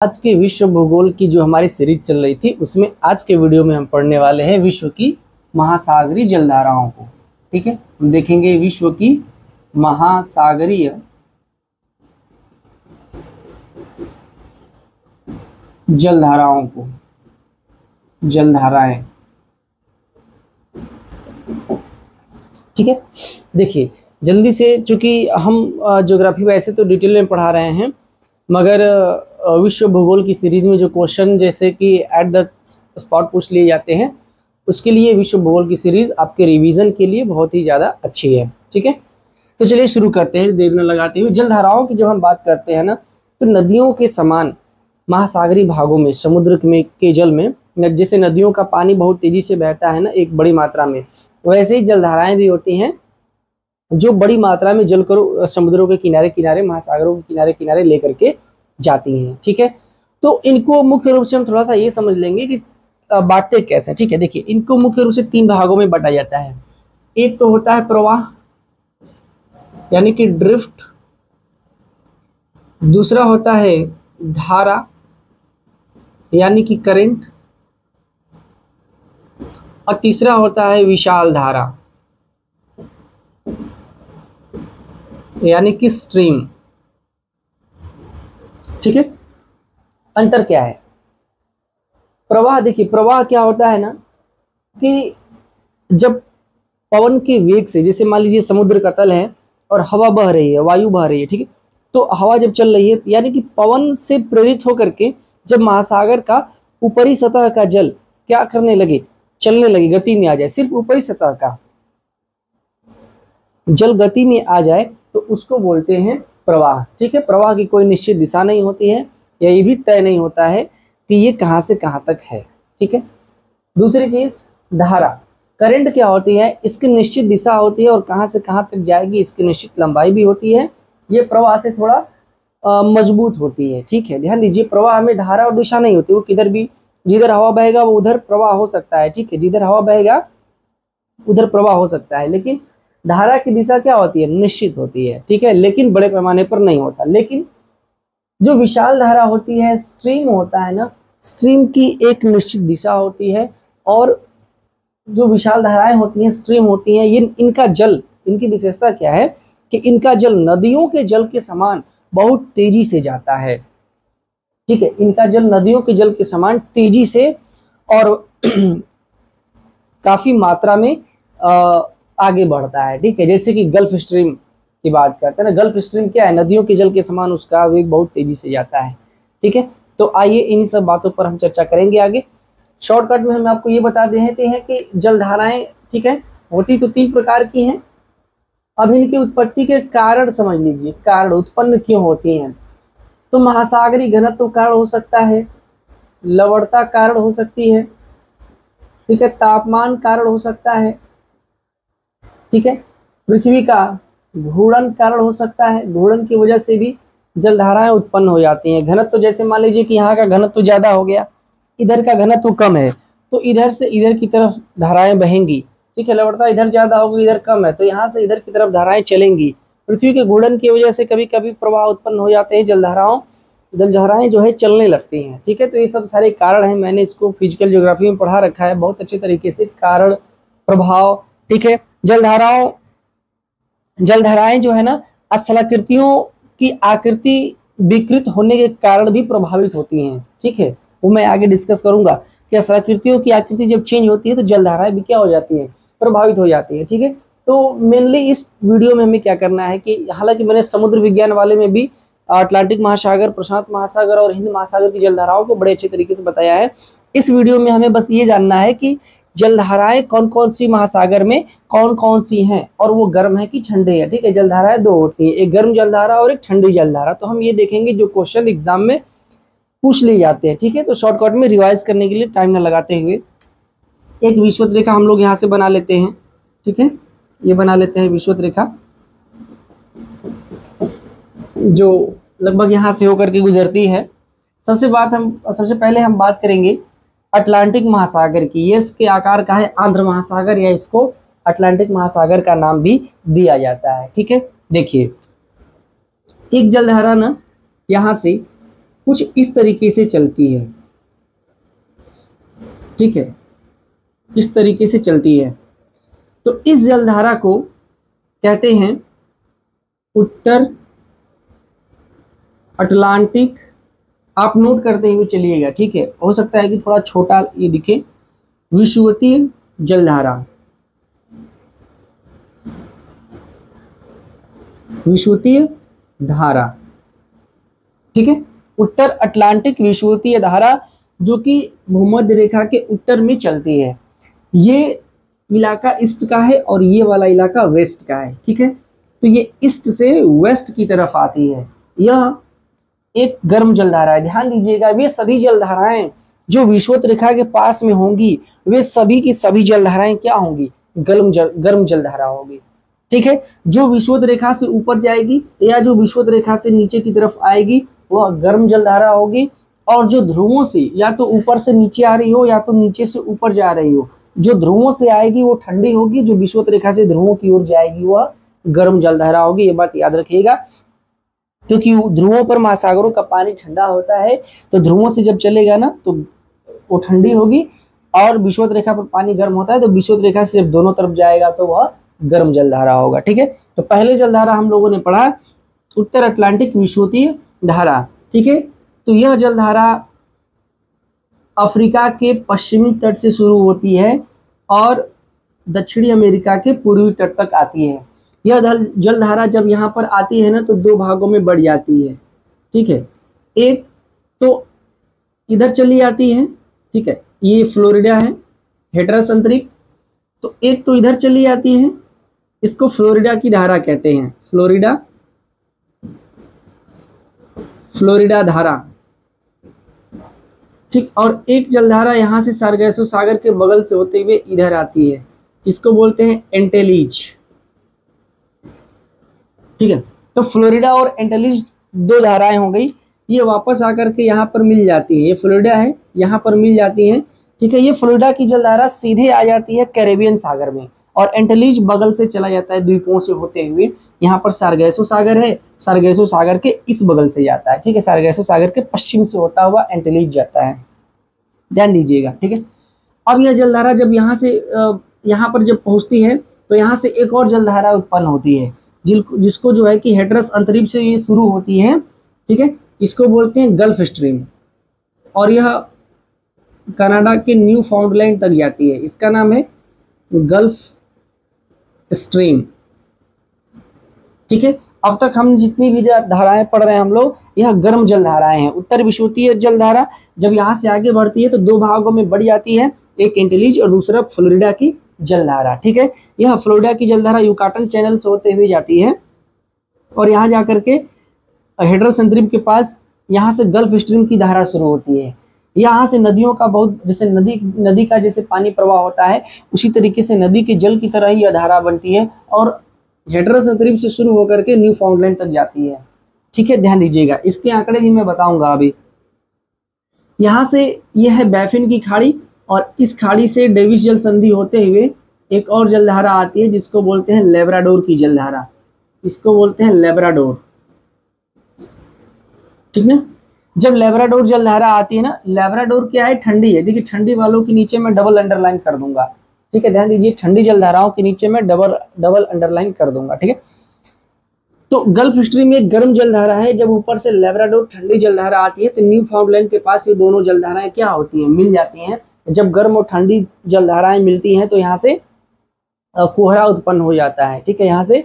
आज के विश्व भूगोल की जो हमारी सीरीज चल रही थी उसमें आज के वीडियो में हम पढ़ने वाले हैं विश्व की महासागरीय जलधाराओं को। ठीक है, हम देखेंगे विश्व की महासागरीय जलधाराओं को, जलधाराएं। ठीक है, देखिए जल्दी से, चूंकि हम ज्योग्राफी वैसे तो डिटेल में पढ़ा रहे हैं, मगर विश्व भूगोल की सीरीज में जो क्वेश्चन जैसे कि एट द स्पॉट पूछ लिए जाते हैं, उसके लिए विश्व भूगोल की सीरीज आपके रिवीजन के लिए बहुत ही ज़्यादा अच्छी है। ठीक है, तो चलिए शुरू करते हैं देर न लगाते हुए। जलधाराओं की जब हम बात करते हैं ना, तो नदियों के समान महासागरीय भागों में, समुद्र में के जल में, जैसे नदियों का पानी बहुत तेजी से बहता है ना एक बड़ी मात्रा में, वैसे ही जलधाराएं भी होती हैं जो बड़ी मात्रा में जल को समुद्रों के किनारे किनारे, महासागरों के किनारे किनारे लेकर के जाती हैं। ठीक है, तो इनको मुख्य रूप से हम थोड़ा सा ये समझ लेंगे कि बांटते कैसे। ठीक है, देखिए इनको मुख्य रूप से 3 भागों में बांटा जाता है। एक तो होता है प्रवाह यानी कि ड्रिफ्ट, दूसरा होता है धारा यानी कि करंट, और तीसरा होता है विशाल धारा यानी कि स्ट्रीम। ठीक है, अंतर क्या है? प्रवाह, देखिए प्रवाह क्या होता है ना कि जब पवन के वेग से, जैसे मान लीजिए समुद्र का तल है और हवा बह रही है, वायु बह रही है, ठीक है, तो हवा जब चल रही है यानी कि पवन से प्रेरित होकर के जब महासागर का ऊपरी सतह का जल क्या करने लगे, चलने लगे, गति में आ जाए, सिर्फ ऊपरी सतह का जल गति में आ जाए तो उसको बोलते हैं प्रवाह। ठीक है, प्रवाह की कोई निश्चित दिशा नहीं होती है, या ये भी तय नहीं होता है कि ये कहाँ से कहाँ तक है। ठीक है, दूसरी चीज धारा, करंट क्या होती है, इसकी निश्चित दिशा होती है और कहाँ से कहाँ तक जाएगी इसकी निश्चित लंबाई भी होती है। ये प्रवाह से थोड़ा मजबूत होती है। ठीक है, ध्यान दीजिए, प्रवाह में धारा और दिशा नहीं होती, वो किधर भी, जिधर हवा बहेगा वो उधर प्रवाह हो सकता है। ठीक है, जिधर हवा बहेगा उधर प्रवाह हो सकता है, लेकिन धारा की दिशा क्या होती है, निश्चित होती है। ठीक है, लेकिन बड़े पैमाने पर नहीं होता। लेकिन जो विशाल धारा होती है, स्ट्रीम होता है ना, स्ट्रीम की एक निश्चित दिशा होती है, और जो विशाल धाराएं होती हैं, स्ट्रीम होती हैं, ये इनका जल, इनकी विशेषता क्या है कि इनका जल नदियों के जल के समान बहुत तेजी से जाता है। ठीक है, इनका जल नदियों के जल के समान तेजी से और काफी मात्रा में आगे बढ़ता है। ठीक है, जैसे कि गल्फ स्ट्रीम की बात करते हैं ना, गल्फ स्ट्रीम क्या है, नदियों के जल के समान उसका वेग बहुत तेजी से जाता है। ठीक है, तो आइए इन सब बातों पर हम चर्चा करेंगे आगे। शॉर्टकट में हम आपको ये बता देते हैं कि जलधाराएं, ठीक है, होती तो 3 प्रकार की हैं। अब इनकी उत्पत्ति के कारण समझ लीजिए, कारण उत्पन्न क्यों होती हैं। तो महासागरीय घनत्व कारण हो सकता है, लवणता कारण हो सकती है, ठीक है, तापमान कारण हो सकता है, ठीक है, पृथ्वी का घूर्णन कारण हो सकता है, घूर्णन की वजह से भी जलधाराएं उत्पन्न हो जाती हैं। घनत्व तो जैसे मान लीजिए कि यहाँ का घनत्व ज्यादा हो गया, इधर का घनत्व कम है, तो इधर से इधर की तरफ धाराएं बहेंगी। ठीक है, लवणता इधर ज्यादा होगी, इधर कम है, तो यहाँ से इधर की तरफ धाराएं चलेंगी। पृथ्वी के घूर्णन की वजह से कभी कभी प्रवाह उत्पन्न हो जाते हैं, जलधाराएं जो है चलने लगती हैं। ठीक है, तो ये सब सारे कारण हैं, मैंने इसको फिजिकल ज्योग्राफी में पढ़ा रखा है बहुत अच्छे तरीके से, कारण प्रभाव। ठीक है, जलधाराएं जो है ना, स्थलाकृतियों की आकृति विकृत होने के कारण भी प्रभावित होती हैं। ठीक है, वो मैं आगे डिस्कस करूंगा कि स्थलाकृतियों की आकृति जब चेंज होती है तो जलधाराएं भी क्या हो जाती हैं, प्रभावित हो जाती है। ठीक है, तो मेनली इस वीडियो में हमें क्या करना है कि हालांकि मैंने समुद्र विज्ञान वाले में भी अटलांटिक महासागर, प्रशांत महासागर और हिंद महासागर की जलधाराओं को बड़े अच्छे तरीके से बताया है। इस वीडियो में हमें बस ये जानना है कि जलधाराएं कौन कौन सी महासागर में कौन कौन सी हैं, और वो गर्म है कि ठंडे है। ठीक है, जलधाराएं 2 होती हैं, एक गर्म जलधारा और एक ठंडी जलधारा। तो हम ये देखेंगे जो क्वेश्चन एग्जाम में पूछ लिए जाते हैं। ठीक है, तो शॉर्टकट में रिवाइज करने के लिए टाइम न लगाते हुए एक विषुवत रेखा हम लोग यहाँ से बना लेते हैं। ठीक है, ये बना लेते हैं विषुवत रेखा, जो लगभग यहाँ से होकर के गुजरती है। सबसे पहले हम बात करेंगे अटलांटिक महासागर की। ये इसके आकार का है आंध्र महासागर, या इसको अटलांटिक महासागर का नाम भी दिया जाता है। ठीक है, देखिए एक जलधारा ना यहाँ से कुछ इस तरीके से चलती है, ठीक है, इस तरीके से चलती है। तो इस जलधारा को कहते हैं उत्तर अटलांटिक। आप नोट करते हुए चलिएगा, ठीक है, हो सकता है कि थोड़ा छोटा ये दिखे। विषुवतीय जलधारा, विषुवतीय धारा, ठीक है, उत्तर अटलांटिक विषुवतीय धारा जो कि भूमध्य रेखा के उत्तर में चलती है। ये इलाका ईस्ट का है और ये वाला इलाका वेस्ट का है, ठीक है। तो ये ईस्ट से वेस्ट की तरफ आती है। यह एक गर्म जलधारा है। ध्यान दीजिएगा, वे सभी जलधाराएं जो विषुवत रेखा के पास में होंगी, वे सभी की सभी जलधाराएं क्या होंगी? गर्म जलधारा होगी, ठीक है। जो विषुवत रेखा से ऊपर जाएगी या जो विषुवत रेखा से नीचे की तरफ आएगी वह गर्म जलधारा होगी। और जो ध्रुवों से या तो ऊपर से नीचे आ रही हो या तो नीचे से ऊपर जा रही हो, जो ध्रुवों से आएगी वो ठंडी होगी, जो विषुवत रेखा से ध्रुवों की ओर जाएगी वह गर्म जलधारा होगी। ये बात याद रखिएगा, क्योंकि ध्रुवों पर महासागरों का पानी ठंडा होता है, तो ध्रुवों से जब चलेगा ना तो वो ठंडी होगी, और विषुवत रेखा पर पानी गर्म होता है तो विषुवत रेखा से जब दोनों तरफ जाएगा तो वह गर्म जलधारा होगा, ठीक है। तो पहले जलधारा हम लोगों ने पढ़ा उत्तर अटलांटिक विषुवतीय धारा, ठीक है। तो यह जलधारा अफ्रीका के पश्चिमी तट से शुरू होती है और दक्षिणी अमेरिका के पूर्वी तट तक आती है। यह जलधारा जब यहाँ पर आती है ना तो दो भागों में बढ़ जाती है, ठीक है। एक तो इधर चली आती है, ठीक है, ये फ्लोरिडा है, हेटरस अंतरिक्ष। तो एक तो इधर चली आती है, इसको फ्लोरिडा की धारा कहते हैं, फ्लोरिडा धारा, ठीक। और एक जलधारा यहाँ से सारगैसो सागर के बगल से होते हुए इधर आती है, इसको बोलते हैं एंटेलीज, ठीक है। तो फ्लोरिडा और एंटेलीज दो धाराएं हो गई, ये वापस आकर के यहाँ पर मिल जाती है। ये फ्लोरिडा है, यहाँ पर मिल जाती है, ठीक है। ये फ्लोरिडा की जलधारा सीधे आ जाती है कैरेबियन सागर में, और एंटेलीज बगल से चला जाता है द्वीपों से होते हुए। यहाँ पर सारगैसो सागर है, सारगैसो सागर के इस बगल से जाता है, ठीक है। सारगैसो सागर के पश्चिम से होता हुआ एंटेलीज जाता है, ध्यान दीजिएगा, ठीक है। अब यह जलधारा जब यहाँ से यहाँ पर जब पहुँचती है तो यहाँ से एक और जलधारा उत्पन्न होती है, जिसको जो है कि हेटरस अंतरिक्ष से ये शुरू होती है, ठीक है। इसको बोलते हैं गल्फ स्ट्रीम, और यह कनाडा के न्यू फाउंडलैंड तक जाती है। इसका नाम है गल्फ स्ट्रीम, ठीक है। अब तक हम जितनी भी धाराएं पढ़ रहे हैं हम लोग, यह गर्म जलधाराएं हैं। उत्तर विषुवतीय जलधारा जब यहाँ से आगे बढ़ती है तो दो भागों में बढ़ जाती है, एक एंटेलीज और दूसरा फ्लोरिडा की जलधारा, ठीक है। यह फ्लोरिडा की जलधारा युकाटन चैनल से होते हुए जाती है और यहाँ जाकर के हेटरस अंतरिक्ष के पास यहाँ से गल्फ स्ट्रीम की धारा शुरू होती है। यहाँ से नदियों का बहुत, जैसे नदी का जैसे पानी प्रवाह होता है उसी तरीके से नदी के जल की तरह ही यह धारा बनती है और हेटरस अंतरिक्ष से शुरू होकर के न्यू फाउंडलैंड तक जाती है, ठीक है। ध्यान दीजिएगा, इसके आंकड़े भी मैं बताऊंगा अभी। यहाँ से यह है बैफिन की खाड़ी, और इस खाड़ी से डेविस जल संधि होते हुए एक और जलधारा आती है जिसको बोलते हैं लेब्राडोर की जलधारा, इसको बोलते हैं लेब्राडोर, ठीक ना। जब लेब्राडोर जलधारा आती है ना, लेब्राडोर क्या है? ठंडी है। देखिए ठंडी वालों के नीचे मैं डबल अंडरलाइन कर दूंगा, ठीक है। ध्यान दीजिए, ठंडी जलधाराओं के नीचे मैं डबल अंडरलाइन कर दूंगा, ठीक है। तो गल्फ स्ट्रीम एक गर्म जलधारा है। जब ऊपर से लेब्राडोर ठंडी जलधारा आती है तो न्यू फाउंडलैंड के पास ये दोनों जलधाराएं क्या होती हैं? मिल जाती हैं। जब गर्म और ठंडी जलधाराएं मिलती हैं तो यहाँ से कोहरा उत्पन्न हो जाता है, ठीक है। यहाँ से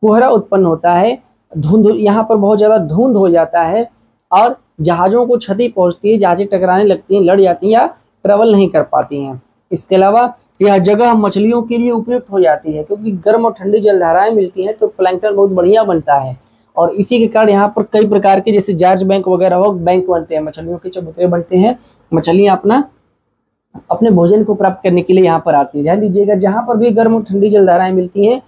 कोहरा उत्पन्न होता है, धुंध, यहाँ पर बहुत ज्यादा धुंध हो जाता है और जहाजों को क्षति पहुंचती है, जहाजें टकराने लगती हैं, लड़ जाती हैं या ट्रेवल नहीं कर पाती हैं। इसके अलावा यह जगह मछलियों के लिए उपयुक्त हो जाती है क्योंकि गर्म और ठंडी जलधाराएं मिलती हैं तो प्लैंकटन बहुत बढ़िया बनता है, और इसी के कारण यहाँ पर कई प्रकार के जैसे जॉर्ज बैंक वगैरह हो बैंक बनते हैं, मछलियों के चबूतरे बनते हैं, मछलियाँ अपने भोजन को प्राप्त करने के लिए यहाँ पर आती है। ध्यान दीजिएगा, जहाँ पर भी गर्म और ठंडी जलधाराएं मिलती हैं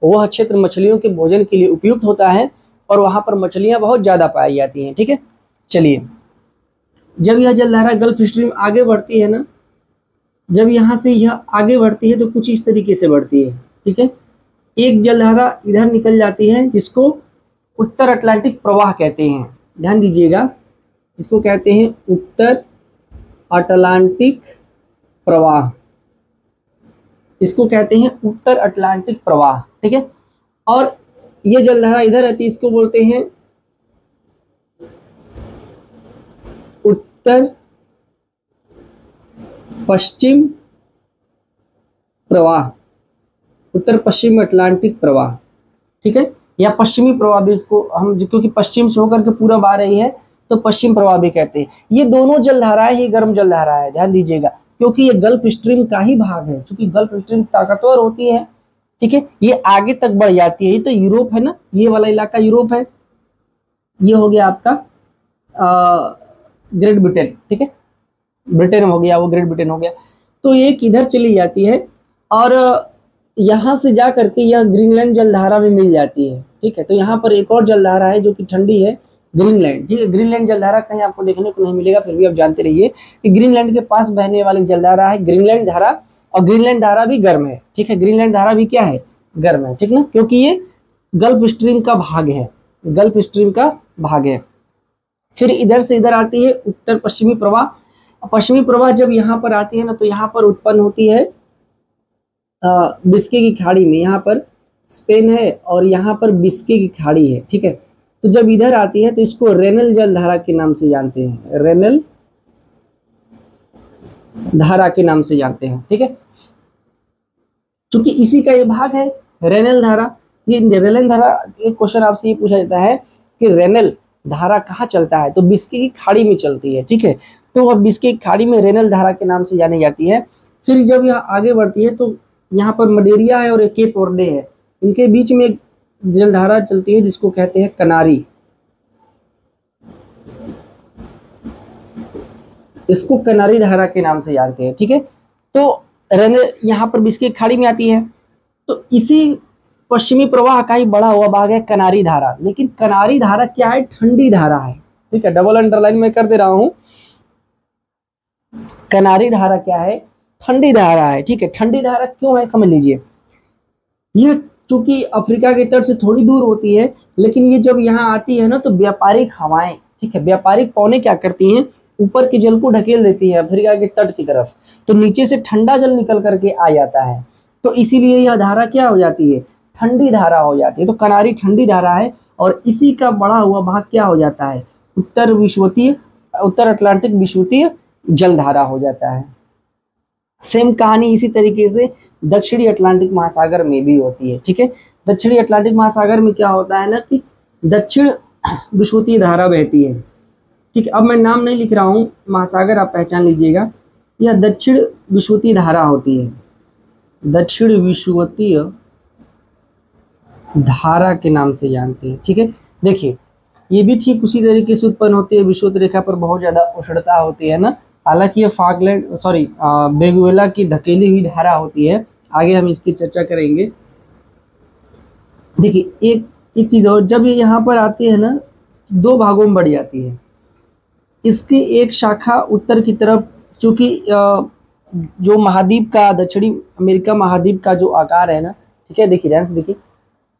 वह क्षेत्र मछलियों के भोजन के लिए उपयुक्त होता है और वहाँ पर मछलियाँ बहुत ज्यादा पाई जाती हैं, ठीक है। चलिए, जब यह जलधारा गल्फ स्ट्रीम आगे बढ़ती है ना, जब यहाँ से यह आगे बढ़ती है तो कुछ इस तरीके से बढ़ती है, ठीक है। एक जलधारा इधर निकल जाती है जिसको उत्तर अटलांटिक प्रवाह कहते हैं। ध्यान दीजिएगा, इसको कहते हैं उत्तर अटलांटिक प्रवाह, इसको कहते हैं उत्तर अटलांटिक प्रवाह, ठीक है। और ये जलधारा इधर रहती है, इसको बोलते हैं उत्तर पश्चिम प्रवाह, उत्तर पश्चिम अटलांटिक प्रवाह, ठीक है, या पश्चिमी प्रवाह भी इसको हम, क्योंकि पश्चिम से होकर के पूरब आ रही है तो पश्चिम प्रवाह भी कहते हैं। ये दोनों जलधाराएं ही गर्म जलधारा है, ध्यान दीजिएगा, क्योंकि ये गल्फ स्ट्रीम का ही भाग है। क्योंकि गल्फ स्ट्रीम ताकतवर होती है, ठीक है, ये आगे तक बढ़ जाती है। ये तो यूरोप है ना, ये वाला इलाका यूरोप है, ये हो गया आपका ग्रेट ब्रिटेन, ठीक है, ब्रिटेन हो गया, वो ग्रेट ब्रिटेन हो गया। तो ये किधर चली जाती है और यहाँ से जा करके यह ग्रीनलैंड जलधारा में मिल जाती है, ठीक है। तो यहाँ पर एक और जलधारा है जो कि ठंडी है, ग्रीनलैंड, ठीक है। ग्रीनलैंड जलधारा कहीं आपको देखने को नहीं मिलेगा, फिर भी आप जानते रहिए कि ग्रीनलैंड के पास बहने वाली जलधारा है ग्रीनलैंड धारा, और ग्रीनलैंड धारा भी गर्म है, ठीक है। ग्रीनलैंड धारा भी क्या है, गर्म है, ठीक ना, क्योंकि ये गल्फ स्ट्रीम का भाग है, गल्फ स्ट्रीम का भाग है। फिर इधर से इधर आती है उत्तर पश्चिमी प्रवाह। पश्चिमी प्रवाह जब यहाँ पर आती है ना, तो यहाँ पर उत्पन्न होती है बिस्के की खाड़ी में, यहाँ पर स्पेन है और यहाँ पर बिस्के की खाड़ी है, ठीक है। तो जब इधर आती है तो इसको रेनल जलधारा के नाम से जानते हैं, रेनल धारा के नाम से जानते हैं, ठीक है। चूंकि इसी का ये भाग है रेनल धारा। ये रेनल धारा, एक क्वेश्चन आपसे ये पूछा जाता है कि रेनल धारा कहाँ चलता है, तो बिस्के की खाड़ी में चलती है, ठीक है। तो वह बिस्के की खाड़ी में रेनल धारा के नाम से जानी जाती है। फिर जब यह आगे बढ़ती है तो यहाँ पर मडेरिया है और एक केप वर्डे है, इनके बीच में एक जलधारा चलती है जिसको कहते हैं कनारी, इसको कनारी धारा के नाम से जानते हैं, ठीक है। तो यहाँ पर बिस्के की खाड़ी में आती है, तो इसी पश्चिमी प्रवाह का ही बड़ा हुआ भाग है कनारी धारा। लेकिन कनारी धारा क्या है, ठंडी धारा है, ठीक है, डबल अंडरलाइन में कर दे रहा हूं। कनारी धारा क्या है, ठंडी धारा है, ठीक है। ठंडी धारा क्यों है समझ लीजिए, यह चूंकि अफ्रीका के तट से थोड़ी दूर होती है, लेकिन ये जब यहाँ आती है ना तो व्यापारिक हवाएं, ठीक है, व्यापारिक पौने क्या करती हैं, ऊपर के जल को ढकेल देती है अफ्रीका के तट की तरफ, तो नीचे से ठंडा जल निकल करके आ जाता है, तो इसीलिए यह धारा क्या हो जाती है, ठंडी धारा हो जाती है। तो कनारी ठंडी धारा है और इसी का बड़ा हुआ भाग क्या हो जाता है, उत्तर अटलांटिक विषुवतीय जलधारा हो जाता है। सेम कहानी इसी तरीके से दक्षिणी अटलांटिक महासागर में भी होती है, ठीक है। दक्षिणी अटलांटिक महासागर में क्या होता है ना कि दक्षिण विषुवतीय धारा बहती है, ठीक है। अब मैं नाम नहीं लिख रहा हूँ, महासागर आप पहचान लीजिएगा, यह दक्षिण विषुवतीय धारा होती है, दक्षिण विषुवतीय धारा के नाम से जानते हैं, ठीक है। देखिए ये भी ठीक उसी तरीके से उत्पन्न होती है, विषुवत रेखा पर बहुत ज्यादा उष्णता होती है ना, हालांकि ये वेनेजुएला की ढकेली हुई धारा होती है। आगे हम इसकी चर्चा करेंगे। देखिए एक चीज और, जब ये यहाँ पर आती है ना, दो भागों में बढ़ जाती है। इसकी एक शाखा उत्तर की तरफ, चूंकि जो महाद्वीप का, दक्षिणी अमेरिका महाद्वीप का जो आकार है ना, ठीक है, देखिए ध्यान से देखिए,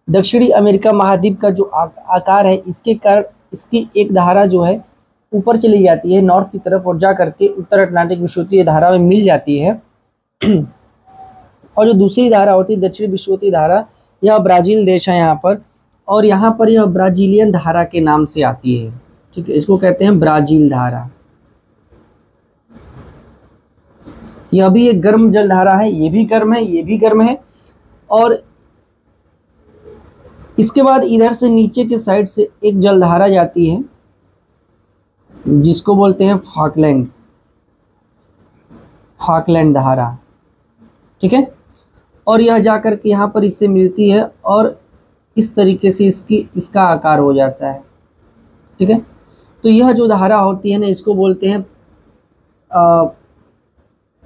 दक्षिणी अमेरिका महाद्वीप का जो आकार है, इसके कारण इसकी एक धारा जो है ऊपर चली जाती है नॉर्थ की तरफ और जा करके उत्तर अटलांटिक विषुवतीय धारा में मिल जाती है। और जो दूसरी धारा होती है दक्षिण विषुवतीय धारा, यह ब्राजील देश है यहाँ पर, और यहाँ पर यह ब्राजीलियन धारा के नाम से आती है, ठीक है, इसको कहते हैं ब्राजील धारा। यह भी एक गर्म जल धारा है, ये भी गर्म है, ये भी गर्म है। और इसके बाद इधर से नीचे के साइड से एक जलधारा जाती है जिसको बोलते हैं फॉकलैंड धारा, ठीक है। और यह जाकर के यहाँ पर इससे मिलती है और इस तरीके से इसका आकार हो जाता है, ठीक है। तो यह जो धारा होती है ना, इसको बोलते हैं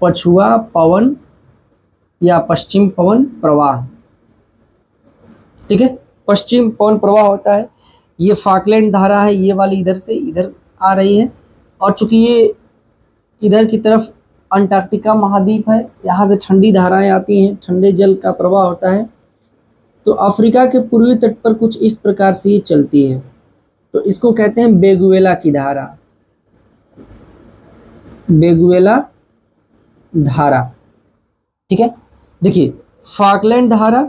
पछुआ पवन या पश्चिम पवन प्रवाह, ठीक है, पश्चिम पवन प्रवाह होता है। ये फॉकलैंड धारा है, ये वाली इधर से इधर आ रही है, और चूंकि ये इधर की तरफ अंटार्कटिका महाद्वीप है, यहाँ से ठंडी धाराएं आती हैं, ठंडे जल का प्रवाह होता है। तो अफ्रीका के पूर्वी तट पर कुछ इस प्रकार से ये चलती है, तो इसको कहते हैं वेनेजुएला की धारा, बेगुएला धारा, ठीक है। देखिए फाकलैंड धारा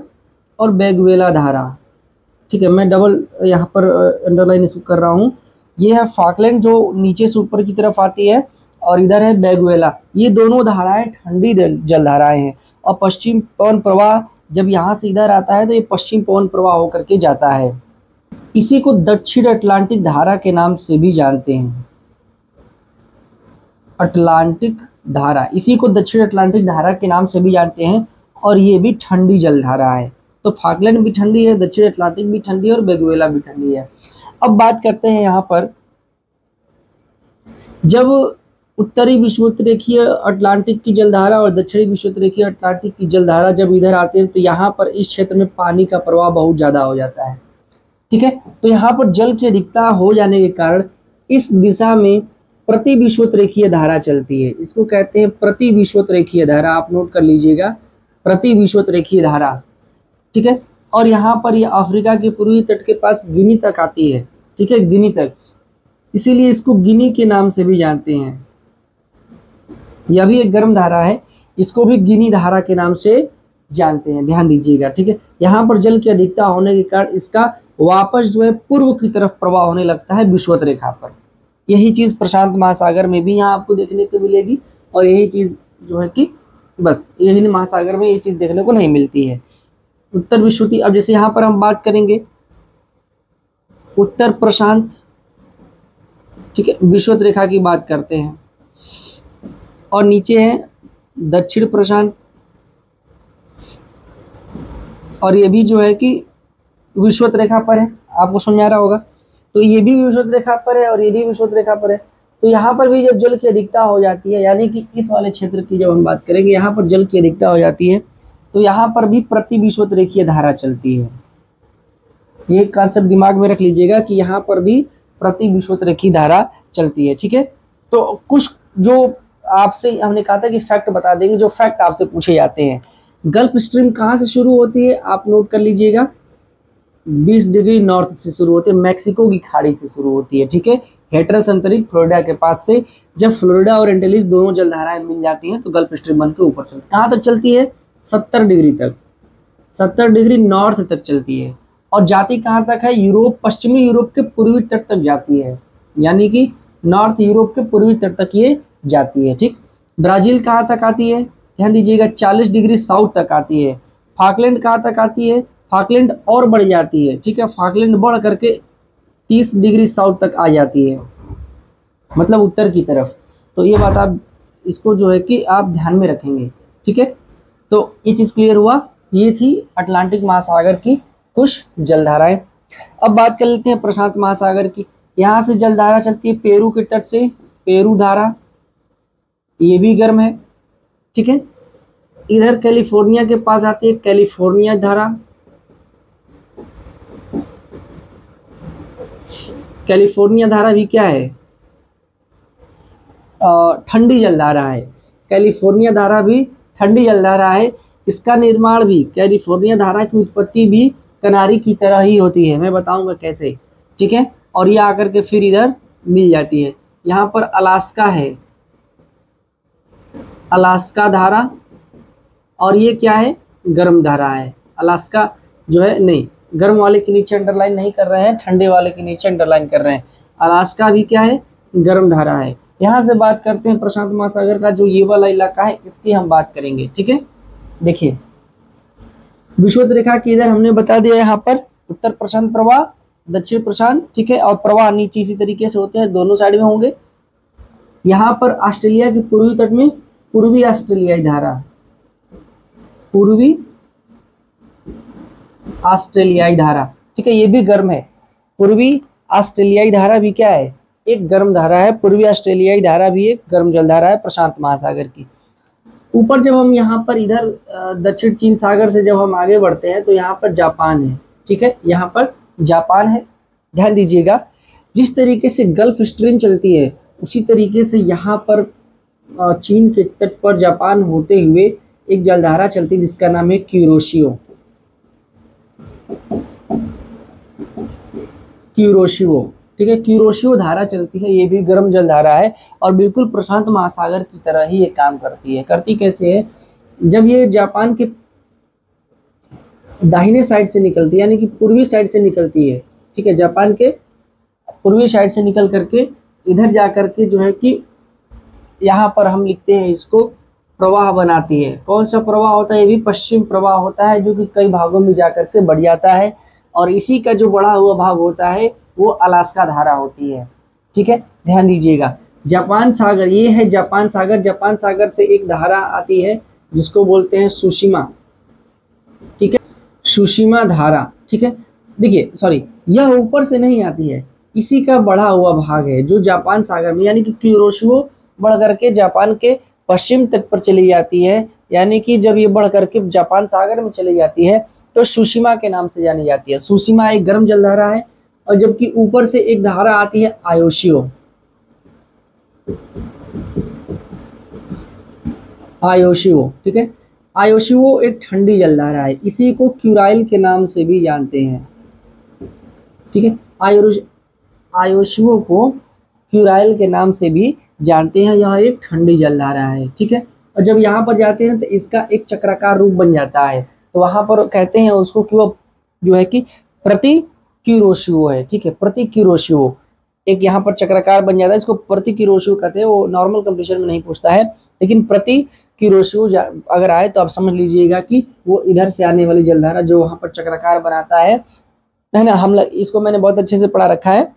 और बेगुएला धारा, ठीक है, मैं डबल यहाँ पर अंडरलाइन इसको कर रहा हूँ। ये है फाकलैंड जो नीचे से ऊपर की तरफ आती है, और इधर है बेगुएला। ये दोनों धाराएं ठंडी जल धाराएं हैं, और पश्चिम पवन प्रवाह जब यहाँ से इधर आता है तो ये पश्चिम पवन प्रवाह होकर के जाता है। इसी को दक्षिण अटलांटिक धारा के नाम से भी जानते हैं। अटलांटिक धारा, इसी को दक्षिण अटलांटिक धारा के नाम से भी जानते हैं, और ये भी ठंडी जल धारा है। तो फाकलैंड भी ठंडी है, दक्षिण अटलांटिक भी ठंडी है, और बेगुएला भी ठंडी है। अब बात करते हैं यहाँ पर, जब उत्तरी विषुवतरेखीय अटलांटिक की जलधारा और दक्षिणी विषुवतरेखीय अटलांटिक की जलधारा जब इधर आते हैं तो यहाँ पर इस क्षेत्र में पानी का प्रवाह बहुत ज़्यादा हो जाता है, ठीक है। तो यहाँ पर जल की अधिकता हो जाने के कारण इस दिशा में प्रति विषुवतरेखीय धारा चलती है। इसको कहते हैं प्रति विषुवतरेखीय धारा, आप नोट कर लीजिएगा, प्रति विषुवतरेखीय धारा, ठीक है। और यहाँ पर ये अफ्रीका के पूर्वी तट के पास गिनी तक आती है, ठीक है, गिनी तक, इसीलिए इसको गिनी के नाम से भी जानते हैं। यह भी एक गर्म धारा है, इसको भी गिनी धारा के नाम से जानते हैं, ध्यान दीजिएगा, ठीक है। यहाँ पर जल की अधिकता होने के कारण इसका वापस जो है पूर्व की तरफ प्रवाह होने लगता है विषुवत रेखा पर। यही चीज़ प्रशांत महासागर में भी यहाँ आपको देखने को मिलेगी, और यही चीज़ जो है कि बस हिंद महासागर में ये चीज़ देखने को नहीं मिलती है। उत्तर विषुवती, अब जैसे यहाँ पर हम बात करेंगे उत्तर प्रशांत, ठीक है, विषुवत रेखा की बात करते हैं, और नीचे है दक्षिण प्रशांत, और ये भी जो है कि विषुवत रेखा पर है, आपको समझ आ रहा होगा। तो ये भी विषुवत रेखा पर है और ये भी विषुवत रेखा पर है। तो यहाँ पर भी जब जल की अधिकता हो जाती है, यानी कि इस वाले क्षेत्र की जब हम बात करेंगे, यहाँ पर जल की अधिकता हो जाती है, तो यहाँ पर भी प्रति विषुवत रेखीय धारा चलती है। ये कॉन्सेप्ट दिमाग में रख लीजिएगा कि यहाँ पर भी प्रति विषुवत रेखीय धारा चलती है, ठीक है। तो कुछ जो आपसे हमने कहा था कि फैक्ट बता देंगे, जो फैक्ट आपसे पूछे जाते हैं। गल्फ स्ट्रीम कहाँ से शुरू होती है, आप नोट कर लीजिएगा, 20 डिग्री नॉर्थ से शुरू होती है, मैक्सिको की खाड़ी से शुरू होती है, ठीक है, हेटरस अंतरिक्ष फ्लोरिडा के पास से। जब फ्लोरिडा और एंटिलीज दोनों जलधाराएं मिल जाती हैं तो गल्फ स्ट्रीम बन के ऊपर चलती है। कहाँ तक चलती है, 70 डिग्री तक, 70 डिग्री नॉर्थ तक चलती है, और जाती कहाँ तक है, यूरोप, पश्चिमी यूरोप के पूर्वी तट तक जाती है, यानी कि नॉर्थ यूरोप के पूर्वी तट तक ये जाती है, ठीक। ब्राजील कहाँ तक आती है, ध्यान दीजिएगा, 40 डिग्री साउथ तक आती है। फाकलैंड कहाँ तक आती है, फाकलैंड और बढ़ जाती है, ठीक है, फाकलैंड बढ़ करके 30 डिग्री साउथ तक आ जाती है, मतलब उत्तर की तरफ। तो ये बात आप इसको जो है कि आप ध्यान में रखेंगे, ठीक है। तो ये चीज़ क्लियर हुआ, ये थी अटलांटिक महासागर की कुछ जलधाराएं। अब बात कर लेते हैं प्रशांत महासागर की। यहाँ से जलधारा चलती है पेरू के तट से, पेरू धारा, ये भी गर्म है, ठीक है। इधर कैलिफोर्निया के पास आती है कैलिफोर्निया धारा, कैलिफोर्निया धारा भी क्या है, ठंडी जलधारा है। कैलिफोर्निया धारा भी ठंडी जलधारा है। इसका निर्माण भी, कैलिफोर्निया धारा की उत्पत्ति भी कनारी की तरह ही होती है, मैं बताऊंगा कैसे, ठीक है। और ये आकर के फिर इधर मिल जाती है। यहाँ पर अलास्का है, अलास्का धारा, और ये क्या है, गर्म धारा है। अलास्का जो है, नहीं, गर्म वाले के नीचे अंडरलाइन नहीं कर रहे हैं, ठंडे वाले के नीचे अंडरलाइन कर रहे हैं। अलास्का भी क्या है, गर्म धारा है। यहाँ से बात करते हैं प्रशांत महासागर का जो ये वाला इलाका है, इसकी हम बात करेंगे, ठीक है। देखिए विषुवत रेखा की इधर हमने बता दिया, यहाँ पर उत्तर प्रशांत प्रवाह, दक्षिण प्रशांत, ठीक है, और प्रवाह नीचे इसी तरीके से होते हैं, दोनों साइड में होंगे। यहाँ पर ऑस्ट्रेलिया के पूर्वी तट में पूर्वी ऑस्ट्रेलियाई धारा, पूर्वी ऑस्ट्रेलियाई धारा, ठीक है, ये भी गर्म है। पूर्वी ऑस्ट्रेलियाई धारा भी क्या है, एक गर्म धारा है। पूर्वी ऑस्ट्रेलियाई धारा भी एक गर्म जलधारा है प्रशांत महासागर की। ऊपर जब हम यहाँ पर इधर दक्षिण चीन सागर से जब हम आगे बढ़ते हैं तो यहाँ पर जापान है, ठीक है, यहाँ पर जापान है। ध्यान दीजिएगा, जिस तरीके से गल्फ स्ट्रीम चलती है उसी तरीके से यहाँ पर चीन के तट पर जापान होते हुए एक जलधारा चलती है जिसका नाम है क्यूरोशियो, क्यूरोशियो, ठीक है। क्यूरोशियो धारा चलती है, ये भी गर्म जल धारा है और बिल्कुल प्रशांत महासागर की तरह ही ये काम करती है। करती कैसे है, जब ये जापान के दाहिने साइड से निकलती है, यानी कि पूर्वी साइड से निकलती है, ठीक है, जापान के पूर्वी साइड से निकल करके इधर जा करके जो है कि यहाँ पर हम लिखते हैं इसको प्रवाह बनाती है। कौन सा प्रवाह होता है, ये भी पश्चिम प्रवाह होता है, जो कि कई भागों में जा करके बढ़ जाता है और इसी का जो बढ़ा हुआ भाग होता है वो अलास्का धारा होती है, ठीक है। ध्यान दीजिएगा, जापान सागर, ये है जापान सागर। जापान सागर से एक धारा आती है जिसको बोलते हैं सुशिमा, ठीक है, सुशिमा धारा, ठीक है। देखिए सॉरी, यह ऊपर से नहीं आती है, इसी का बढ़ा हुआ भाग है जो जापान सागर में, यानी कि क्यूरोशियो बढ़ करके जापान के पश्चिम तट पर चली जाती है, यानी कि जब ये बढ़ करके जापान सागर में चली जाती है तो सुशिमा के नाम से जानी जाती है। सुशिमा एक गर्म जलधारा है और जबकि ऊपर से एक धारा आती है आयोशियो, आयोशियो, ठीक है। आयोशियो एक ठंडी जलधारा है, इसी को क्यूराइल के नाम से भी जानते हैं, ठीक है। आयोशियो को क्यूराइल के नाम से भी जानते हैं, यह एक ठंडी जलधारा है, ठीक है। और जब यहाँ पर जाते हैं तो इसका एक चक्राकार रूप बन जाता है, तो वहां पर कहते हैं उसको कि वो जो है कि प्रति क्यूरोशियो है, ठीक है, प्रति क्यूरोशियो एक यहाँ पर चक्राकार बन जाता है, इसको प्रति क्यूरोशियो कहते हैं। वो नॉर्मल कंपटीशन में नहीं पूछता है, लेकिन प्रति क्यूरोशियो अगर आए तो आप समझ लीजिएगा कि वो इधर से आने वाली जलधारा जो वहां पर चक्राकार बनाता है ना। हम इसको मैंने बहुत अच्छे से पढ़ा रखा है।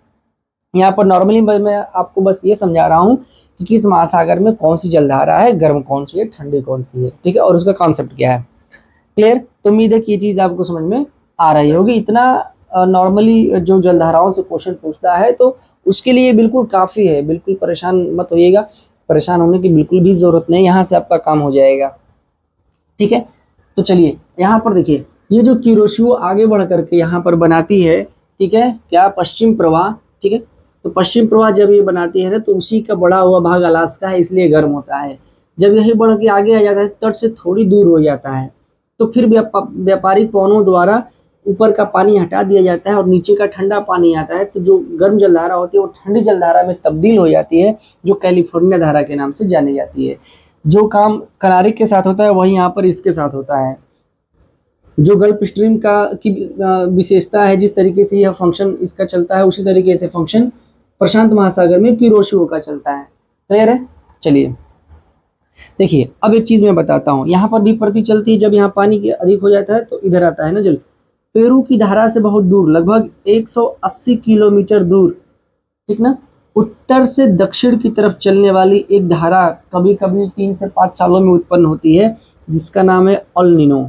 यहाँ पर नॉर्मली मैं आपको बस ये समझा रहा हूँ कि किस महासागर में कौन सी जलधारा है, गर्म कौन सी है, ठंडी कौन सी है, ठीक है, और उसका कॉन्सेप्ट क्या है। क्लियर? तो उम्मीद है कि ये चीज आपको समझ में आ रही होगी। इतना नॉर्मली जो जलधाराओं से क्वेश्चन पूछता है तो उसके लिए बिल्कुल काफी है, बिल्कुल परेशान मत होइएगा, परेशान होने की बिल्कुल भी जरूरत नहीं, यहाँ से आपका काम हो जाएगा, ठीक है। तो चलिए यहाँ पर देखिए, ये जो क्यूरोशियो आगे बढ़ करके यहाँ पर बनाती है, ठीक है, क्या, पश्चिम प्रवाह, ठीक है। तो पश्चिम प्रवाह जब ये बनाती है ना तो उसी का बढ़ा हुआ भाग अलास्का है, इसलिए गर्म होता है। जब यही बढ़ के आगे आ जाता है, तट से थोड़ी दूर हो जाता है, तो फिर व्यापारिक पवनों द्वारा ऊपर का पानी हटा दिया जाता है और नीचे का ठंडा पानी आता है, तो जो गर्म जलधारा होती है वो ठंडी जलधारा में तब्दील हो जाती है, जो कैलिफोर्निया धारा के नाम से जानी जाती है। जो काम कनारी के साथ होता है वही यहाँ पर इसके साथ होता है। जो गल्फ स्ट्रीम की विशेषता है, जिस तरीके से यह फंक्शन इसका चलता है, उसी तरीके से फंक्शन प्रशांत महासागर में क्यूरोशियो का चलता है। क्लियर है? चलिए देखिए, अब एक चीज मैं बताता हूँ, यहाँ पर भी प्रति चलती है। जब यहाँ पानी के अधिक हो जाता है तो इधर आता है ना जल, पेरू की धारा से बहुत दूर, लगभग 180 किलोमीटर दूर, ठीक ना, उत्तर से दक्षिण की तरफ चलने वाली एक धारा कभी कभी 3 से 5 सालों में उत्पन्न होती है, जिसका नाम है अल नीनो।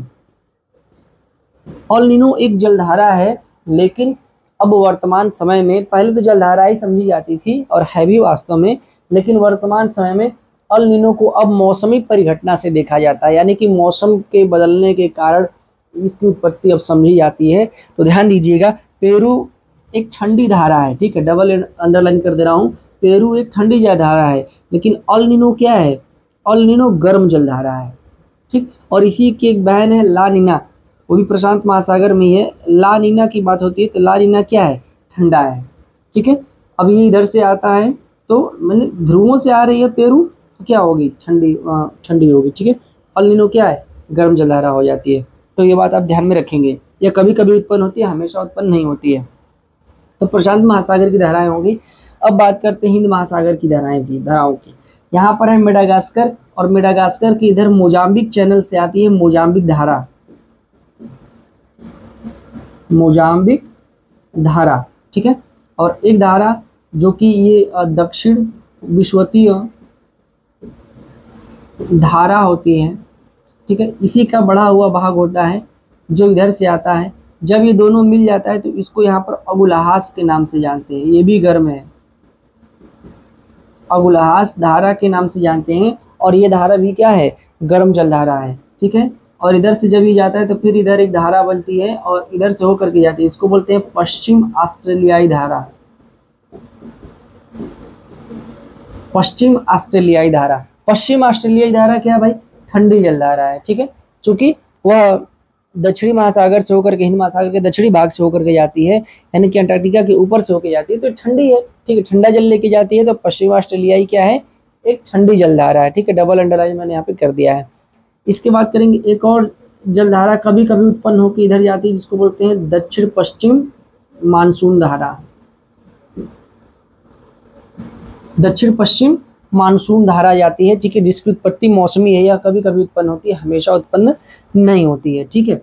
अल नीनो एक जलधारा है, लेकिन अब वर्तमान समय में, पहले तो जलधारा ही समझी जाती थी और है भी वास्तव में, लेकिन वर्तमान समय में अल नीनो को अब मौसमी परिघटना से देखा जाता है, यानी कि मौसम के बदलने के कारण इसकी उत्पत्ति अब समझी जाती है। तो ध्यान दीजिएगा, पेरू एक ठंडी धारा है, ठीक है, डबल अंडरलाइन कर दे रहा हूँ, पेरू एक ठंडी जलधारा है, लेकिन अल नीनो क्या है, अल नीनो गर्म जलधारा है, ठीक। और इसी की एक बहन है ला नीना, वो भी प्रशांत महासागर में है। ला नीना की बात होती है तो ला नीना क्या है, ठंडा है, ठीक है। अब ये इधर से आता है तो मैंने ध्रुवों से आ रही है पेरू, तो क्या होगी, ठंडी ठंडी होगी, ठीक है। अल नीनो क्या है, गर्म जलधारा हो जाती है। तो ये बात आप ध्यान में रखेंगे, या कभी कभी उत्पन्न होती है, हमेशा उत्पन्न नहीं होती है। तो प्रशांत महासागर की धाराएं होंगी। अब बात करते हैं हिंद महासागर की धाराओं की। यहाँ पर है मेडागास्कर, और मेडागास्कर की इधर मोजाम्बिक चैनल से आती है मोजाम्बिक धारा, मोजाम्बिक धारा, ठीक है। और एक धारा जो कि ये दक्षिण विश्वतीय धारा होती है, ठीक है, इसी का बढ़ा हुआ भाग होता है जो इधर से आता है। जब ये दोनों मिल जाता है तो इसको यहाँ पर अबुलहास के नाम से जानते हैं, ये भी गर्म है, अबुलहास धारा के नाम से जानते हैं। और ये धारा भी क्या है, गर्म जलधारा है, ठीक है। और इधर से जब ये जाता है तो फिर इधर एक धारा बनती है और इधर से होकर के जाती है, इसको बोलते हैं पश्चिम ऑस्ट्रेलियाई धारा, पश्चिम ऑस्ट्रेलियाई धारा। पश्चिम ऑस्ट्रेलियाई धारा क्या है भाई, ठंडी जलधारा है, ठीक है, चूंकि वह दक्षिणी महासागर से होकर के, हिंद महासागर के दक्षिणी भाग से होकर के जाती है, यानी कि अंटार्कटिका के ऊपर से होकर जाती है, तो ठंडी है, ठीक है, ठंडा जल लेके जाती है। तो पश्चिमी ऑस्ट्रेलियाई क्या है, एक ठंडी जलधारा है, ठीक है, डबल अंडरलाइन मैंने यहाँ पे कर दिया है। इसके बाद करेंगे एक और जलधारा कभी कभी उत्पन्न होकर इधर जाती है, जिसको बोलते हैं दक्षिण पश्चिम मानसून धारा। दक्षिण पश्चिम मानसून धारा जाती है, ठीक है, जिसकी उत्पत्ति मौसमी है, या कभी कभी उत्पन्न होती है, हमेशा उत्पन्न नहीं होती है, ठीक है।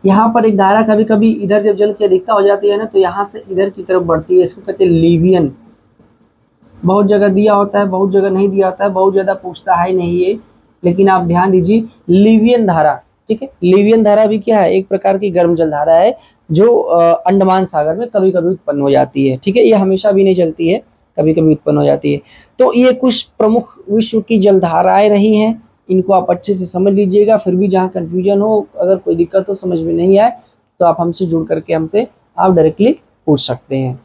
यहाँ पर एक धारा कभी कभी इधर जब जल की अधिकता हो जाती है ना, तो यहाँ से इधर की तरफ बढ़ती है, इसको कहते हैं लीवियन। बहुत जगह दिया होता है, बहुत जगह नहीं दिया होता है, बहुत ज़्यादा पूछता है नहीं ये, लेकिन आप ध्यान दीजिए, लीवियन धारा, ठीक है। लीवियन धारा भी क्या है, एक प्रकार की गर्म जल धारा है, जो अंडमान सागर में कभी कभी उत्पन्न हो जाती है, ठीक है। ये हमेशा भी नहीं चलती है, कभी कभी उत्पन्न हो जाती है। तो ये कुछ प्रमुख विश्व की जलधाराएं रही हैं, इनको आप अच्छे से समझ लीजिएगा। फिर भी जहाँ कंफ्यूजन हो, अगर कोई दिक्कत हो, समझ में नहीं आए, तो आप हमसे जुड़ करके हमसे आप डायरेक्टली पूछ सकते हैं।